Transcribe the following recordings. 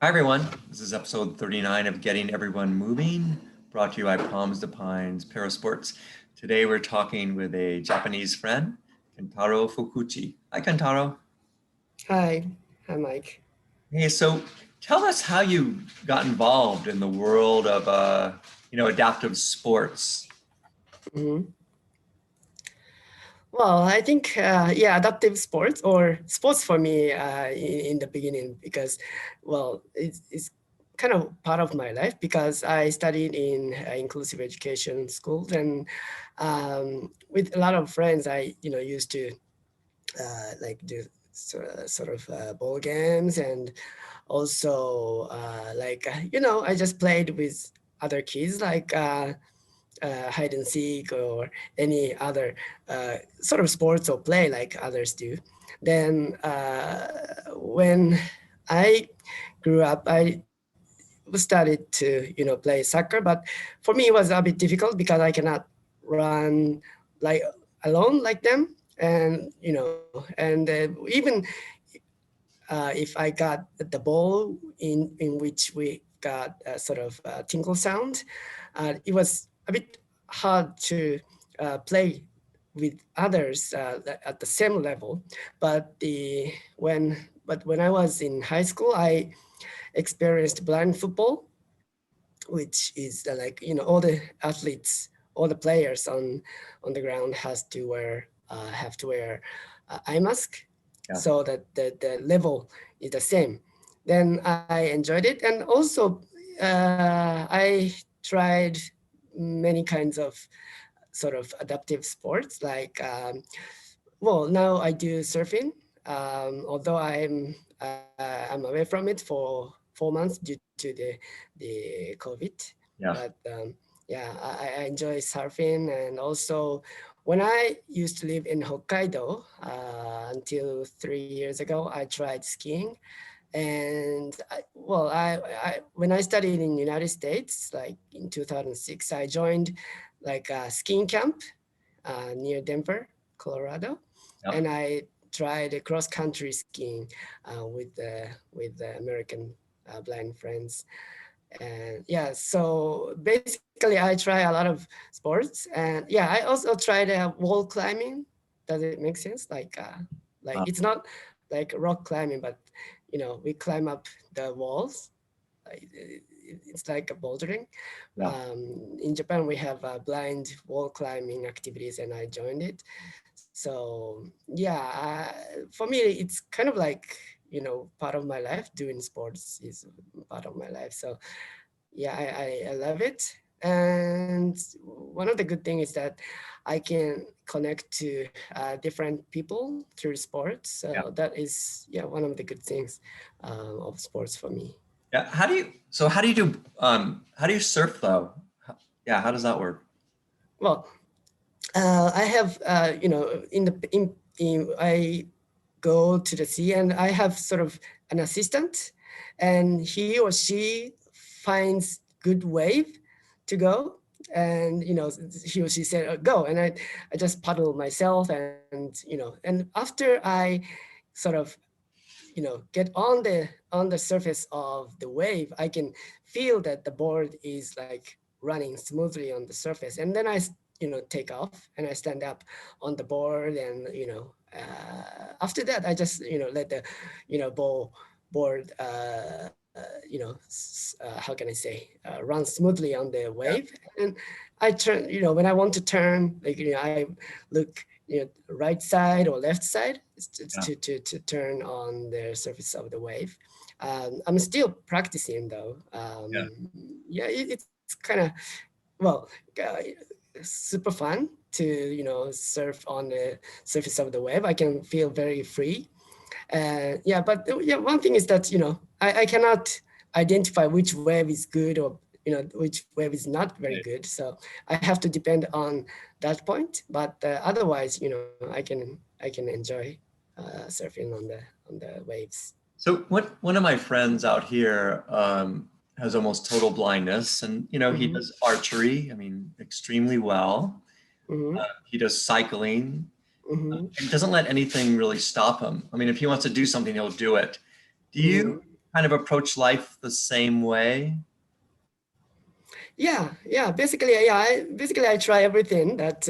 Hi, everyone. This is episode 39 of Getting Everyone Moving, brought to you by Palms to Pines Parasports. Today, we're talking with a Japanese friend, Kentaro Fukuchi. Hi, Kentaro. Hi, Mike. Hey, so tell us how you got involved in the world of, adaptive sports. Mhm. Well, I think, adaptive sports or sports for me in the beginning because, well, it's kind of part of my life because I studied in inclusive education schools and with a lot of friends, I used to like do ball games and also I just played with other kids hide and seek or any other sort of sports or play like others do. Then when I grew up, I started to play soccer, but for me it was a bit difficult because I cannot run like alone like them, and even if I got the ball in which we got a sort of tinkle sound, it was a bit hard to play with others at the same level. But when I was in high school, I experienced blind football, which is all the athletes, all the players on the ground have to wear eye mask, Yeah. so that the level is the same. Then I enjoyed it, and also I tried many kinds of sort of adaptive sports well, now I do surfing, although I'm away from it for 4 months due to the COVID. Yeah. But yeah, I enjoy surfing, and also when I used to live in Hokkaido until 3 years ago, I tried skiing. And when I studied in United States, like in 2006, I joined like a skiing camp near Denver, Colorado, Yeah. and I tried cross country skiing with the American blind friends. And yeah, so basically I try a lot of sports, and yeah, I also tried wall climbing. Does it make sense? Like Uh, it's not like rock climbing, but we climb up the walls. It's like a bouldering. yeah. In Japan, we have blind wall climbing activities, and I joined it. So yeah, for me, it's kind of like part of my life. Doing sports is part of my life. So yeah, I love it. And one of the good things is that I can connect to different people through sports. Yeah. So that is, yeah, one of the good things of sports for me. Yeah. How do you surf though? Yeah. How does that work? Well, I have, I go to the sea and I have sort of an assistant, and he or she finds good wave to go. And, he or she said, go. And I just paddle myself and after I sort of get on the surface of the wave, I can feel that the board is like running smoothly on the surface, and then I take off and I stand up on the board, and after that I just let the board how can I say, run smoothly on the Yeah. wave. And I turn, when I want to turn, like I look right side or left side. It's Yeah. to turn on the surface of the wave. I'm still practicing though. Yeah. Yeah, it's kind of, well, uh, super fun to surf on the surface of the wave. I can feel very free. Yeah, but yeah, one thing is that I cannot identify which wave is good or which wave is not very Right. good. So I have to depend on that point. But otherwise, I can enjoy surfing on the waves. So one of my friends out here has almost total blindness, and he Mm-hmm. does archery. I mean, extremely well. Mm-hmm. He does cycling. Mm-hmm. He doesn't let anything really stop him. I mean, if he wants to do something, he'll do it. Do Mm-hmm. you? kind of approach life the same way? Yeah. Basically, I try everything that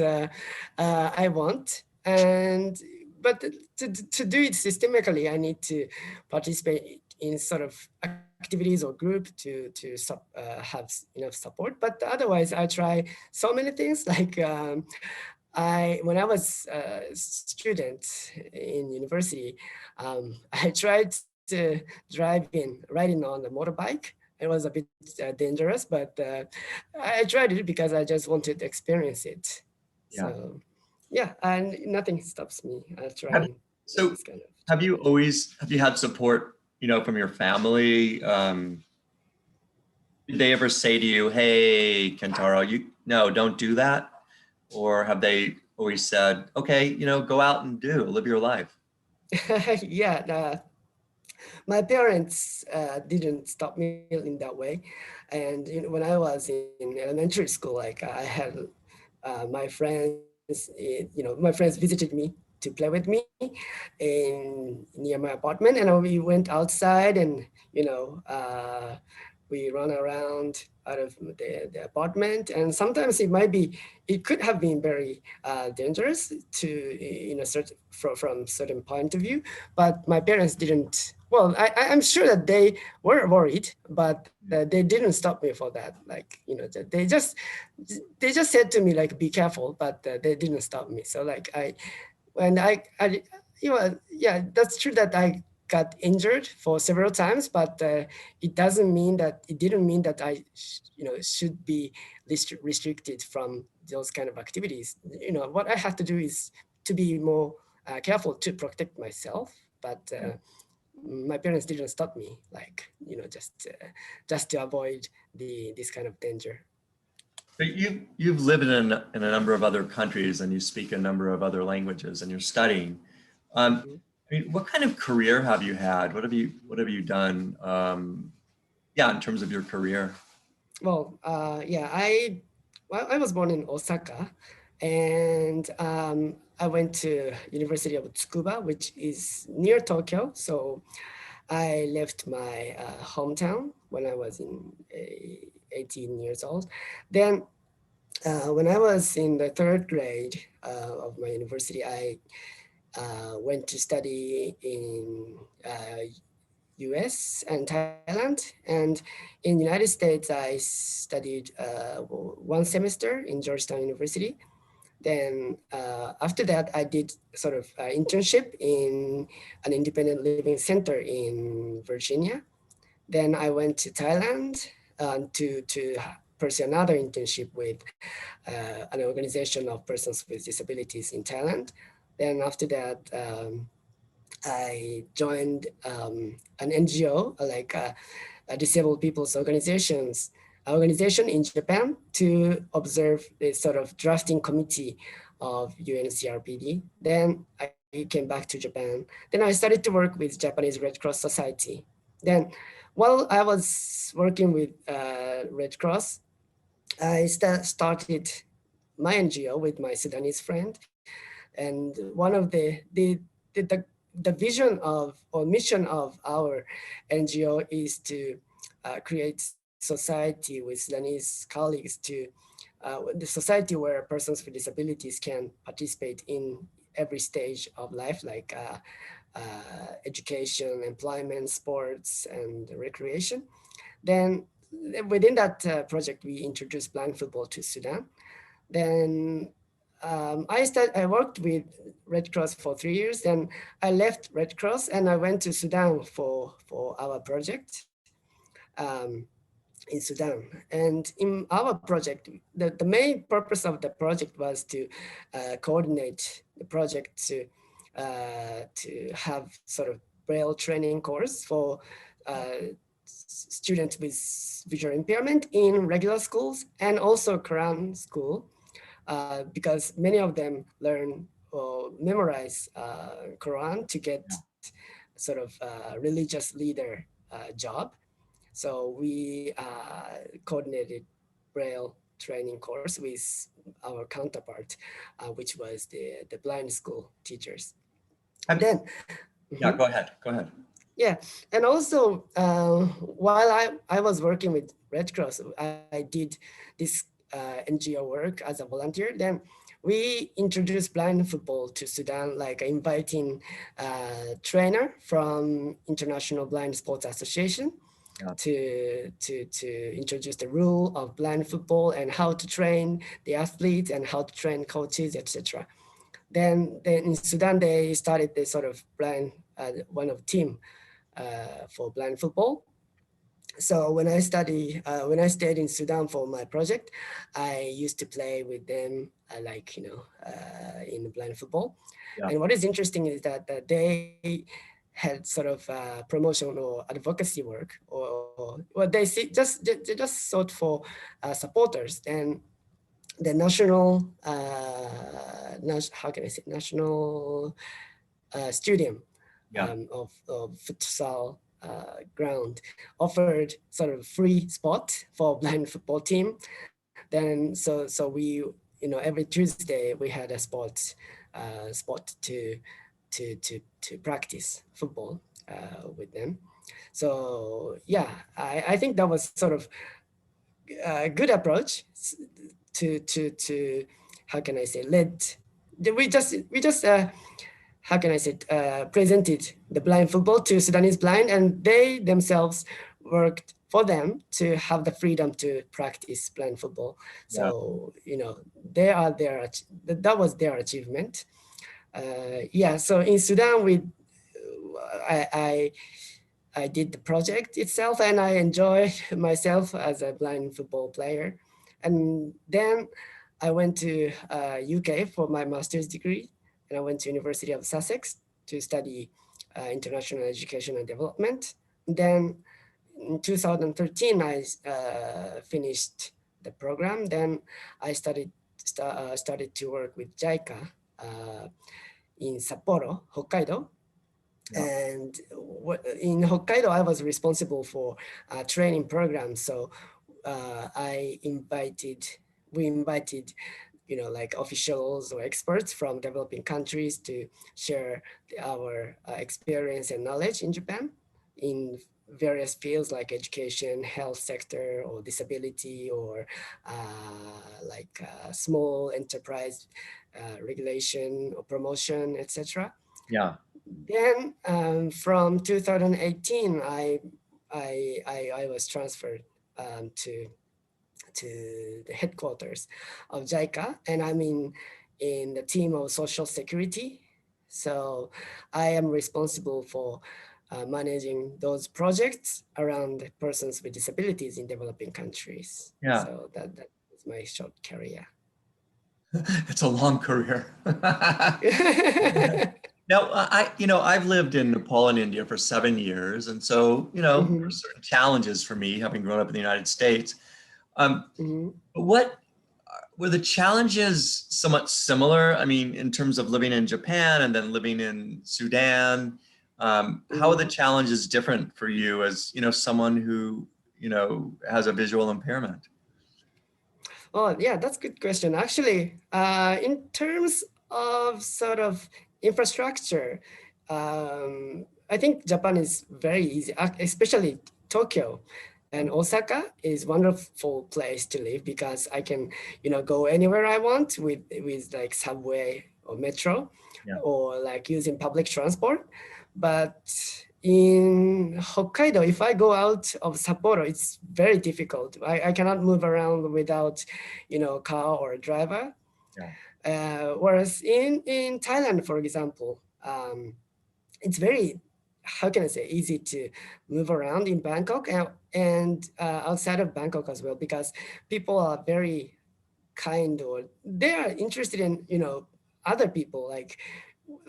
I want, and but to do it systematically, I need to participate in sort of activities or group to have enough support. But otherwise, I try so many things. Like when I was a student in university, I tried to riding on the motorbike. It was a bit dangerous, but I tried it because I just wanted to experience it. Yeah. So yeah, and nothing stops me Have, trying so this kind of challenge. have you had support, from your family? Did they ever say to you, "Hey, Kentaro, no, don't do that," or have they always said, "Okay, go out and live your life"? Yeah, my parents didn't stop me in that way, and when I was in elementary school, like I had my friends, my friends visited me to play with me in near my apartment, and we went outside, and you know uh, we run around out of the apartment, and sometimes it could have been very dangerous to from certain point of view, but my parents didn't. Well, I'm sure that they were worried, but they didn't stop me for that. Like they just said to me like, "Be careful," but they didn't stop me. So like when I yeah, that's true that I got injured for several times, but it didn't mean that should be restricted from those kind of activities. What I have to do is to be more careful to protect myself, but my parents didn't stop me, like just to avoid this kind of danger. But you've lived in a number of other countries and you speak a number of other languages and you're studying. Mhm. What kind of career have you had? What have you done? Yeah, in terms of your career. Well, yeah, I was born in Osaka, and I went to University of Tsukuba, which is near Tokyo. So I left my hometown when I was in 18 years old. Then when I was in the third grade of my university, I went to study in US and Thailand. And in United States, I studied 1 semester in Georgetown University. Then after that, I did sort of internship in an independent living center in Virginia. Then I went to Thailand to pursue another internship with an organization of persons with disabilities in Thailand. Then after that, I joined an NGO, like a disabled people's organization in Japan to observe the sort of drafting committee of UNCRPD. Then I came back to Japan. Then I started to work with Japanese Red Cross Society. Then while I was working with Red Cross, I started my NGO with my Sudanese friend. And one of the vision of or mission of our NGO is to create society with Sudanese colleagues to the society where persons with disabilities can participate in every stage of life, like education, employment, sports, and recreation. Then within that project, we introduced blind football to Sudan. Then I worked with Red Cross for 3 years. Then I left Red Cross and I went to Sudan for our project in Sudan. And in our project, the main purpose of the project was to coordinate the project to have sort of Braille training course for students with visual impairment in regular schools and also Quran school, because many of them learn or memorize Quran to get sort of religious leader job. So we coordinated Braille training course with our counterpart, which was the blind school teachers. Have, Then, yeah, mhm. go ahead. Go ahead. Yeah, and also while I was working with Red Cross, I did this NGO work as a volunteer. Then we introduced blind football to Sudan, like inviting trainer from International Blind Sports Association Yeah. to introduce the rule of blind football and how to train the athletes and how to train coaches, etc. Then in Sudan they started this sort of blind one of team for blind football. So when I stayed in Sudan for my project, I used to play with them, like in blind football. Yeah. And what is interesting is that they had sort of promotion or advocacy work, or well, they just sought for supporters. And the national, how can I say, national stadium Yeah. of futsal ground offered sort of free spot for blind football team. Then so we, every Tuesday we had a spot to practice football with them. So yeah, I think that was sort of a good approach to how can I say, we just how can I say, presented the blind football to Sudanese blind, and they themselves worked for them to have the freedom to practice blind football. Yeah. So they are that was their achievement. Yeah. So in Sudan, I, I I did the project itself, and I enjoy myself as a blind football player. And then I went to UK for my master's degree, and I went to University of Sussex to study international education and development. Then in 2013, I finished the program. Then I started to work with JICA in Sapporo, Hokkaido. Yeah. And in Hokkaido, I was responsible for training programs. So we invited, like officials or experts from developing countries to share our experience and knowledge in Japan in various fields like education, health sector, or disability, or small enterprise regulation or promotion, etc. Yeah. Then from 2018, I was transferred to the headquarters of JICA, and I'm in the team of social security. So I am responsible for managing those projects around persons with disabilities in developing countries. Yeah. So that is my short career. It's a long career. Now, I've lived in Nepal and India for 7 years, and so, Mhm, there's certain challenges for me having grown up in the United States. Um, mhm, what were the challenges somewhat similar? I mean, in terms of living in Japan and then living in Sudan, how are the mhm. challenges different for you as, someone who, has a visual impairment? Oh, yeah, that's a good question. Actually, in terms of sort of infrastructure, I think Japan is very easy, especially Tokyo and Osaka is wonderful place to live because I can, go anywhere I want with like subway or metro Yeah. or like using public transport. But in Hokkaido, if I go out of Sapporo, it's very difficult. I cannot move around without, car or driver. Yeah. Whereas in Thailand, for example, it's very, how can I say, easy to move around in Bangkok and outside of Bangkok as well, because people are very kind, or they are interested in, other people. Like,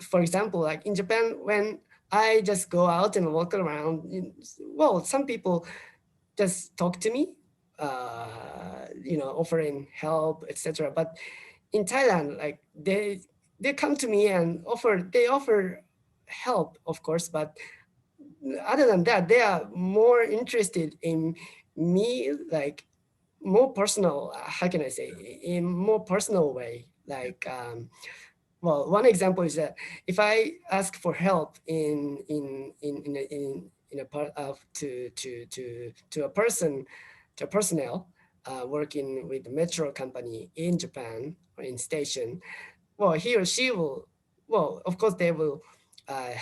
for example, like in Japan, when I just go out and walk around, well, some people just talk to me, offering help, etc. But in Thailand, like they come to me and offer help, of course, but other than that, they are more interested in me, like more personal. How can I say? In more personal way, like well, one example is that if I ask for help in a part of to a person, to a personnel working with the metro company in Japan or in station, well, he or she will, well, of course, they will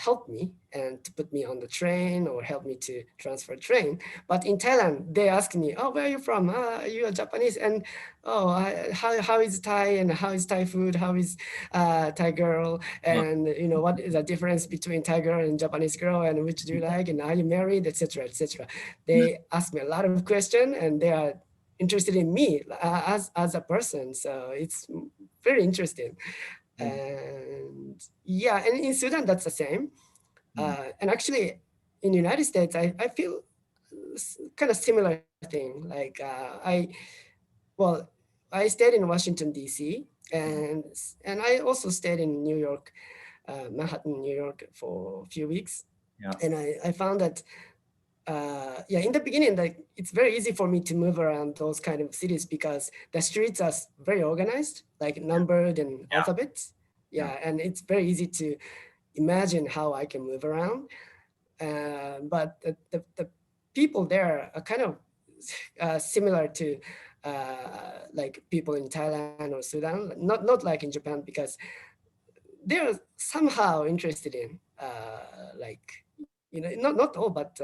help me and to put me on the train or help me to transfer train. But in Thailand, they ask me, oh, where are you from? Are you a Japanese? And oh, how is Thai and how is Thai food? How is Thai girl? Huh. And what is the difference between Thai girl and Japanese girl? And which do you like? And are you married? Etc. Etc. They ask me a lot of questions, and they are interested in me as a person. So it's very interesting. Mm, And yeah, and in Sudan that's the same. mm, And actually, in the United States, I feel kind of similar thing. Like well, I stayed in Washington D.C. and I also stayed in New York, Manhattan, New York for a few weeks, yeah, and I found that yeah, in the beginning, like it's very easy for me to move around those kind of cities because the streets are very organized, like numbered and yeah, alphabets. yeah. Yeah, and it's very easy to imagine how I can move around. But the people there are kind of similar to like people in Thailand or Sudan, not like in Japan because they're somehow interested in like not all, but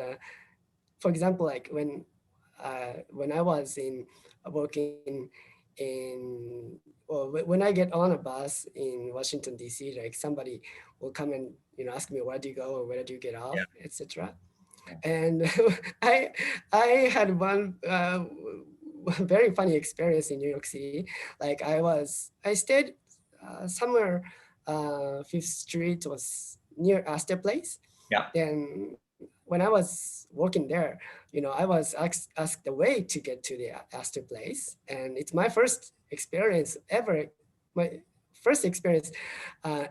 for example, like when I was in working in well when I get on a bus in Washington D.C., like somebody will come and ask me where do you go or where do you get Yeah. off, etc. Yeah. And I I had one very funny experience in New York City. Like I stayed somewhere Fifth Street was near Astor Place. Yeah. Then when I was working there, I was asked the way to get to the Astor Place, and it's my first experience ever, my first experience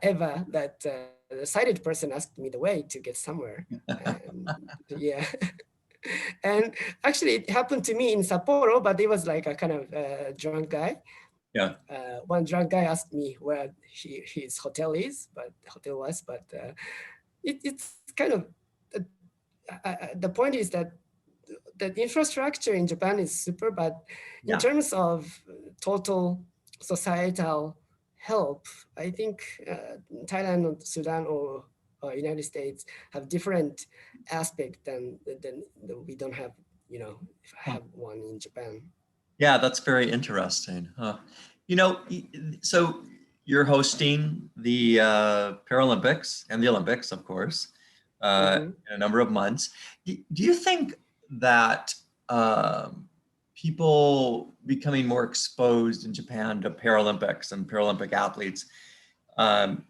ever that the sighted person asked me the way to get somewhere. And yeah, and actually it happened to me in Sapporo, but it was like a kind of drunk guy. Yeah. One drunk guy asked me where his hotel is, but hotel was, but it's kind of the point is that the infrastructure in Japan is super, but in Yeah. terms of total societal help, I think Thailand or Sudan or United States have different aspect than we don't have, if I Huh. have one in Japan. Yeah, that's very interesting. Huh. You know, so you're hosting the Paralympics and the Olympics, of course, Hmm. in a number of months. Do you think that people becoming more exposed in Japan to Paralympics and Paralympic athletes um,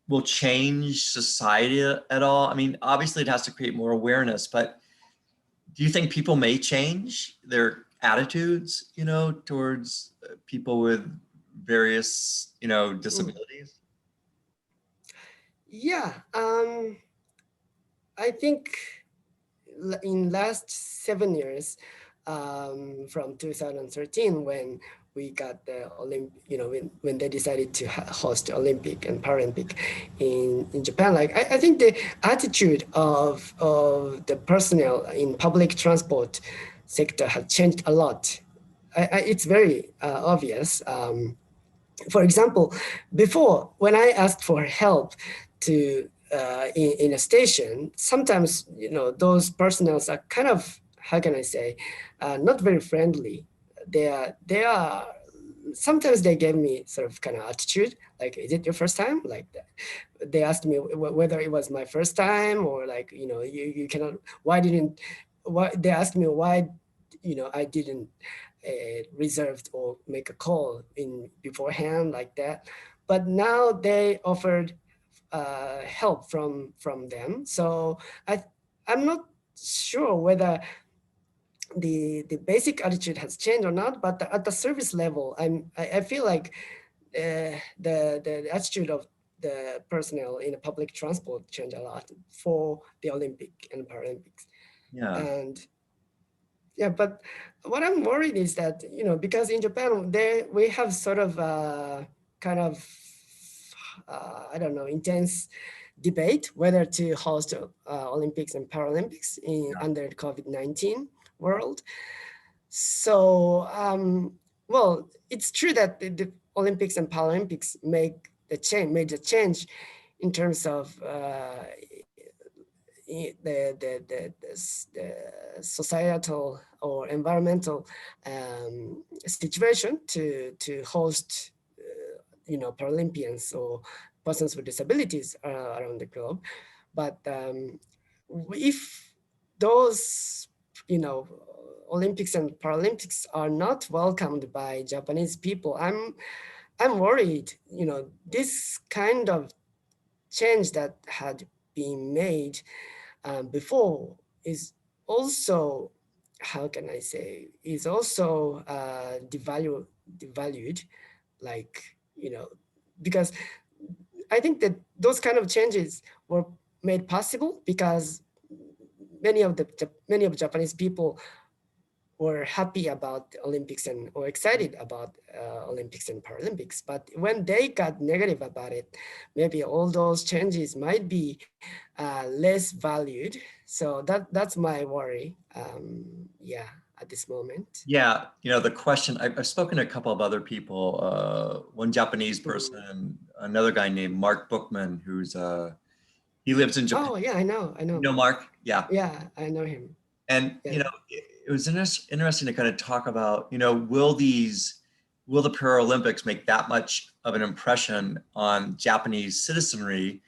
will change society at all? I mean, obviously it has to create more awareness, but do you think people may change their attitudes, towards people with various, Mm. disabilities? Yeah, I think in last 7 years, from 2013 when we got the when they decided to host Olympic and Paralympic in Japan, like I think the attitude of the personnel in public transport sector has changed a lot. It's very obvious. For example, before when I asked for help to in a station, sometimes those personnel are kind of, how can I say, not very friendly. They are sometimes they gave me sort of kind of attitude like, is it your first time, like that. They asked me whether it was my first time, or like, you cannot, why didn't, why they asked me why I didn't reserved or make a call in beforehand, like that. But now they offered help from them. So I'm not sure whether the basic attitude has changed or not, but at the service level, I feel like the attitude of the personnel in the public transport changed a lot for the Olympic and Paralympics. Yeah. And yeah, but what I'm worried is that, because in Japan, we have sort of kind of, I don't know, intense debate whether to host Olympics and Paralympics under COVID-19 world. So, well, it's true that the Olympics and Paralympics made the change in terms of the societal or environmental situation to host, Paralympians or persons with disabilities around the globe. But if those, Olympics and Paralympics are not welcomed by Japanese people, I'm worried. This kind of change that had been made before is also, how can I say, is also devalued, like, because I think that those kind of changes were made possible because many of Japanese people were happy about the Olympics or excited about Olympics and Paralympics. But when they got negative about it, maybe all those changes might be less valued. So that's my worry. Yeah, at this moment. Yeah, the question, I've spoken to a couple of other people, one Japanese person, another guy named Mark Bookman, he lives in Japan. Oh yeah, I know. You know Mark? Yeah. Yeah, I know him. And, Yeah. it was interesting to kind of talk about, will the Paralympics make that much of an impression on Japanese citizenry?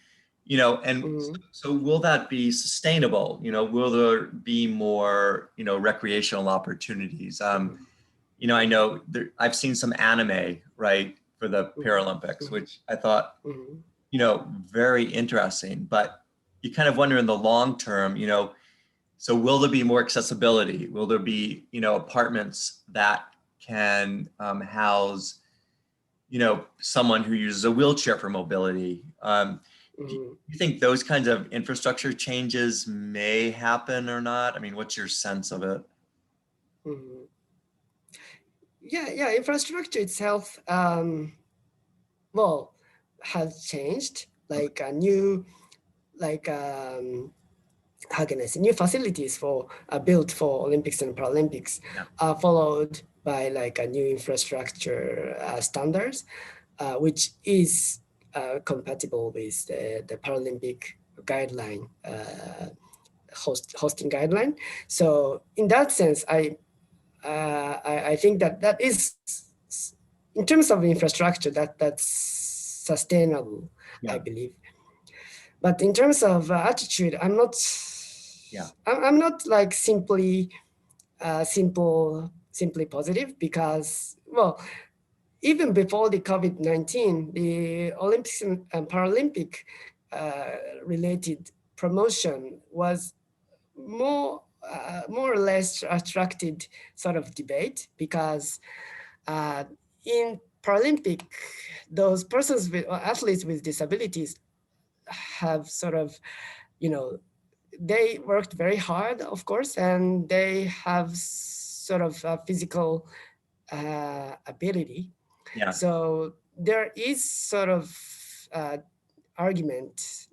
And so will that be sustainable? Will there be more, recreational opportunities? I know I've seen some anime, right, for the Paralympics, which I thought, very interesting, but you kind of wonder in the long term, so will there be more accessibility? Will there be, apartments that can house, someone who uses a wheelchair for mobility? Do you think those kinds of infrastructure changes may happen or not? I mean, what's your sense of it? Yeah, infrastructure itself, well, has changed. Like a new, like how can I say, new facilities built for Olympics and Paralympics are followed by like a new infrastructure standards, which is compatible with the Paralympic guideline, hosting guideline. So in that sense, I think that is, in terms of infrastructure, that's sustainable, I believe. But in terms of attitude, I'm not. I'm not like simply positive because, well, even before the COVID-19, the Olympics and Paralympic related promotion was more or less attracted sort of debate because in Paralympic, those persons with athletes with disabilities have sort of, they worked very hard, of course, and they have sort of a physical ability. Yeah. So there is sort of argument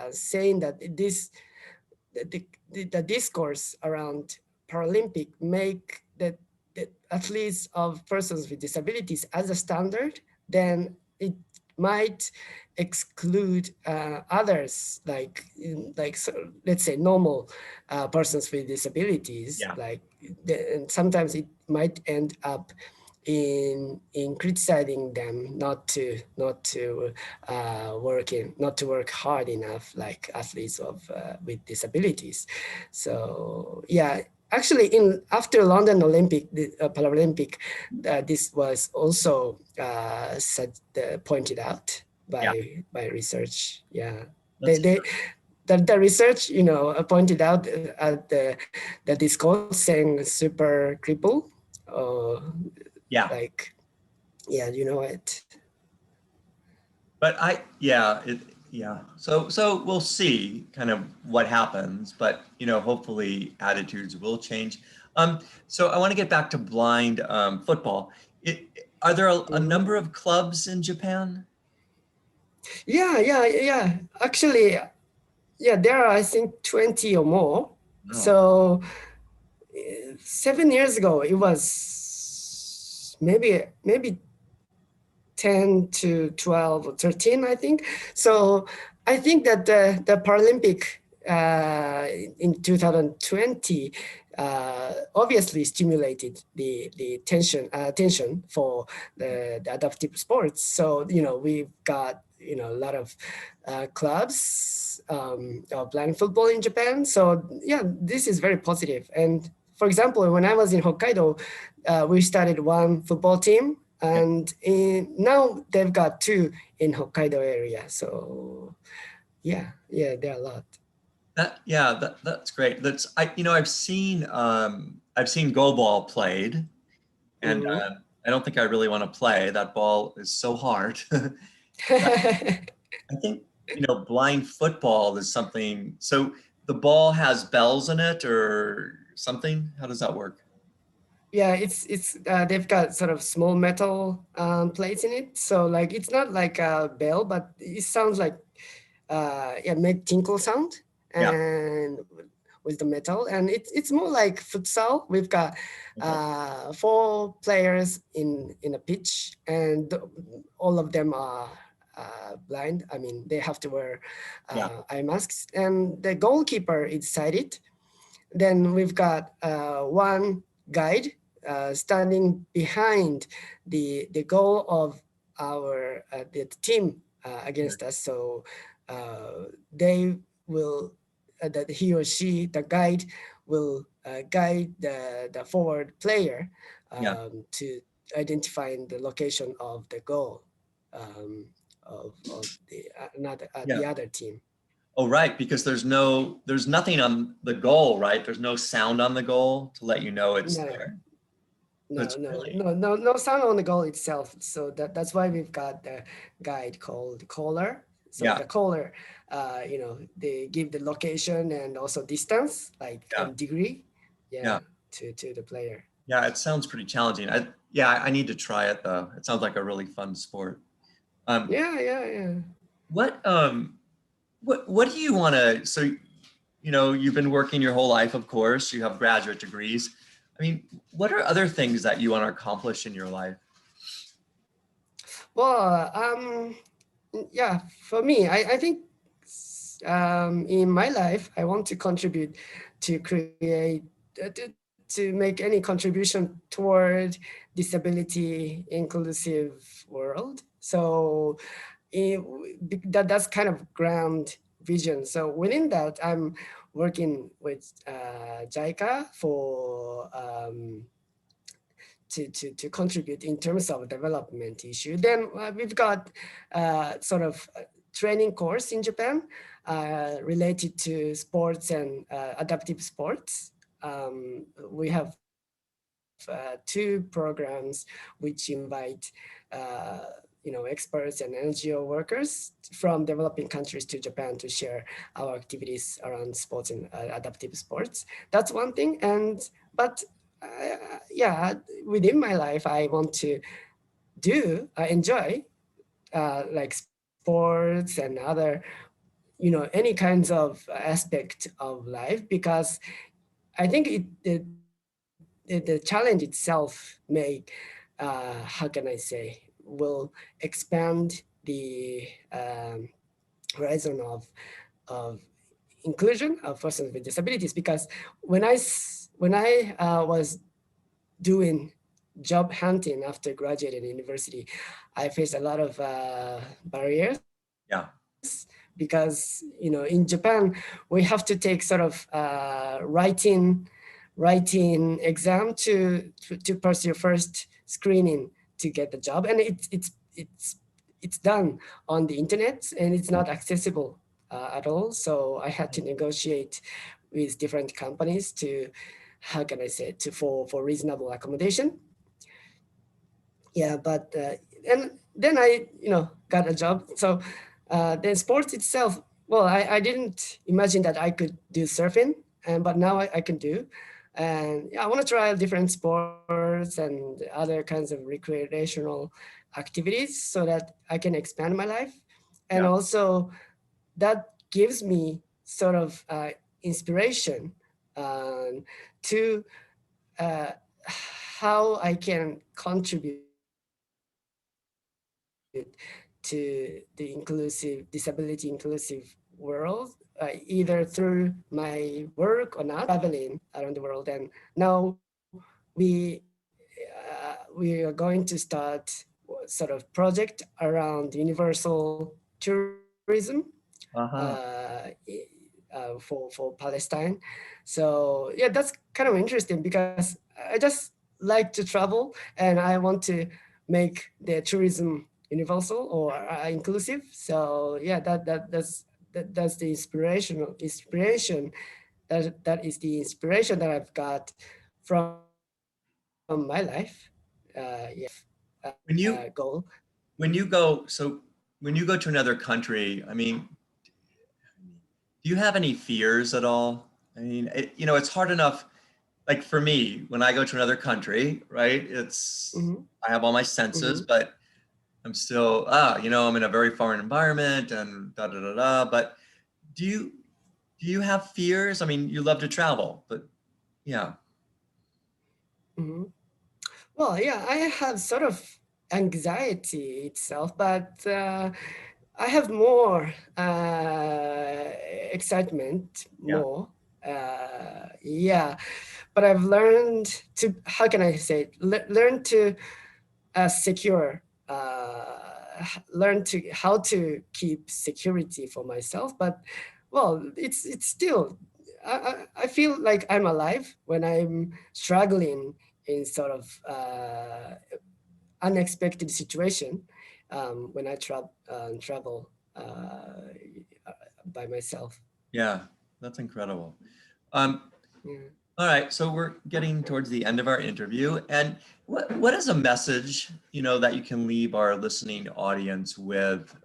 saying that the discourse around Paralympic make the athletes of persons with disabilities as a standard, then it might exclude others, like so, let's say normal persons with disabilities. Like and sometimes it might end up in criticizing them not to work hard enough, like athletes with disabilities. So yeah, actually after London Olympic, the Paralympic, this was also pointed out by research. Yeah, the research, pointed out at the discourse saying super cripple. Like, yeah, you know it. But So we'll see kind of what happens, but hopefully attitudes will change. So I want to get back to blind football. Are there a number of clubs in Japan? Yeah. Actually, yeah, there are I think 20 or more. No. So 7 years ago, it was maybe 10 to 12 or 13, I think. So I think that the Paralympic in 2020 obviously stimulated the attention for the adaptive sports. So, we've got, a lot of clubs of playing football in Japan. So yeah, this is very positive. And for example, when I was in Hokkaido, we started one football team, Yeah. and now they've got two in Hokkaido area. So yeah, there are a lot. That's great. I've seen go ball played, and Hmm. I don't think I really want to play. That ball is so hard. I think, blind football is something. So the ball has bells in it or something. How does that work? Yeah, it's they've got sort of small metal plates in it. So like it's not like a bell, but it sounds like yeah, make tinkle sound Yeah. and with the metal, and it's more like futsal. We've got Okay. four players in a pitch, and all of them are blind. I mean, they have to wear Yeah. eye masks, and the goalkeeper is sighted. Then we've got one guide standing behind the goal of our the team against us. So they will that he or she, the guide, will guide the forward player Yeah. to identifying the location of the goal um, of Yeah. the other team. Oh, right. Because there's nothing on the goal, right? There's no sound on the goal to let you know it's No, there. So no, it's no, really, no, no, no sound on the goal itself. So that's why we've got the guide called caller. So yeah, the caller, they give the location and also distance, like yeah, and degree, yeah, yeah, to the player. yeah. It sounds pretty challenging. I need to try it though. It sounds like a really fun sport. Um, Yeah. what, um, what do you want to, so, you've been working your whole life, of course, you have graduate degrees. I mean, what are other things that you want to accomplish in your life? Well, yeah, for me, I think in my life, I want to contribute to create to make any contribution toward disability inclusive world. So that's kind of grand vision. So within that, I'm working with JICA for to contribute in terms of development issue. Then we've got sort of training course in Japan related to sports and adaptive sports. We have two programs which invite experts and NGO workers from developing countries to Japan to share our activities around sports and adaptive sports. That's one thing. But yeah, within my life, I want to enjoy like sports and other, any kinds of aspect of life, because I think the challenge itself may, how can I say, will expand the horizon of inclusion of persons with disabilities. Because when I was doing job hunting after graduating university, I faced a lot of barriers, Yeah, because in Japan we have to take sort of writing exam to pass your first screening to get the job, and it's done on the internet and it's not accessible at all. So I had to negotiate with different companies to, how can I say, to for reasonable accommodation. Yeah, but and then I got a job. So then sports itself, well, I didn't imagine that I could do surfing, and but now I can do. And yeah, I want to try different sports and other kinds of recreational activities so that I can expand my life. and also that gives me sort of inspiration to uh, how I can contribute to the disability inclusive world, either through my work or not, traveling around the world. And now we are going to start sort of project around universal tourism Uh-huh. for Palestine. So yeah, that's kind of interesting because I just like to travel and I want to make the tourism universal or inclusive. So yeah, that's the inspiration that is the inspiration that I've got from my life. When you Goal. when you go so when you go to another country, I mean, do you have any fears at all? I mean, it's hard enough. Like for me, when I go to another country, right? Mm-hmm, I have all my senses, mm-hmm, but I'm still, I'm in a very foreign environment and da da da da. But do you do you have fears? I mean, you love to travel, but yeah. mm-hmm. Well, yeah, I have sort of anxiety itself, but I have more excitement, Yeah. more. Yeah, but I've learned to, how can I say, it? Learn to secure, learn to how to keep security for myself. But well, it's still, I feel like I'm alive when I'm struggling in sort of unexpected situation when I travel by myself. Yeah, that's incredible. Um, Yeah. all right, so we're getting towards the end of our interview, and what is a message that you can leave our listening audience with?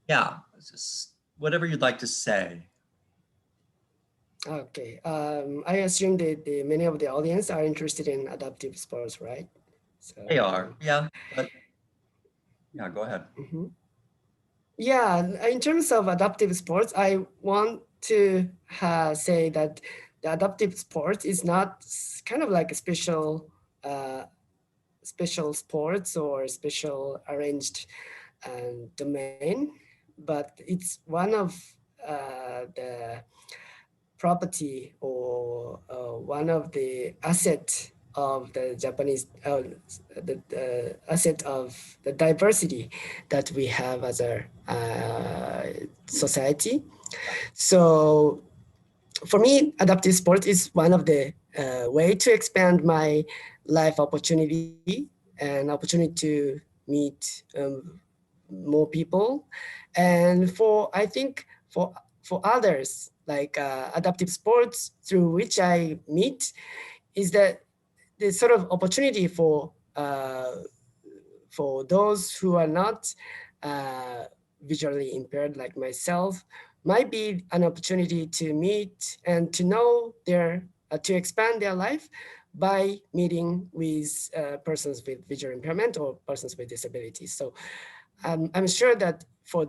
Yeah, it's just whatever you'd like to say. Okay. I assume that many of the audience are interested in adaptive sports, right? They So are, yeah, but yeah, go ahead. mhm. Yeah, in terms of adaptive sports, I want to say that the adaptive sports is not kind of like a uh, special sports or special arranged domain, but it's one of the property or one of the asset of the Japanese, the asset of the diversity that we have as a society. So for me, adaptive sport is one of the way to expand my life opportunity and opportunity to meet more people. And for, I think for others, like adaptive sports through which I meet, is that the sort of opportunity for those who are not uh, visually impaired like myself, might be an opportunity to meet and to know their to expand their life by meeting with persons with visual impairment or persons with disabilities. So I'm sure that for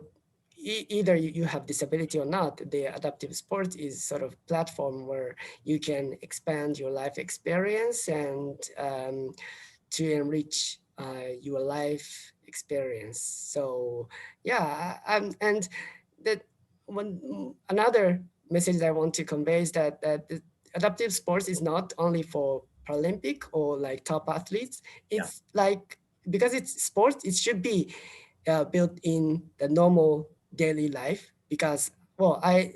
either you have disability or not, the adaptive sport is sort of platform where you can expand your life experience and to enrich your life experience. So yeah, and that one another message that I want to convey is that the adaptive sports is not only for Paralympic or like top athletes. Yeah, It's like, because it's sports, it should be built in the normal daily life. Because well, I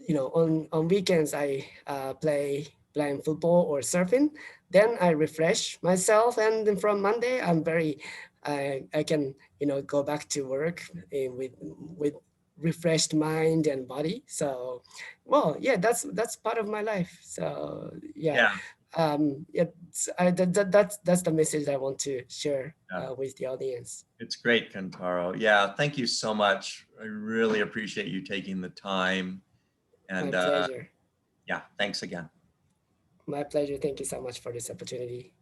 on weekends I play blind football or surfing. Then I refresh myself, and then from Monday I'm very I can go back to work with refreshed mind and body. So well, yeah, that's part of my life. So yeah, yeah, yeah, that's the message I want to share yeah. with the audience. It's great, Kentaro. Yeah, thank you so much. I really appreciate you taking the time. My And pleasure. yeah, thanks again. My pleasure. Thank you so much for this opportunity.